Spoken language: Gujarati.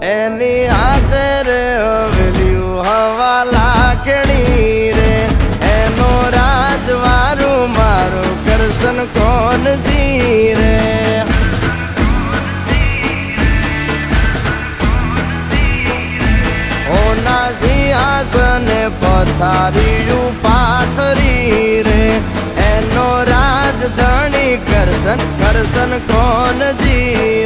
એની હાથે રે હવેલ્યું હવા લાખણી રે એનો રાજવારું મારું કરશન કોણ જી રે ઓના સિંહાસને પથારીયું પાથરી રે એનો રાજધણી કરશન કરશન કોણ જી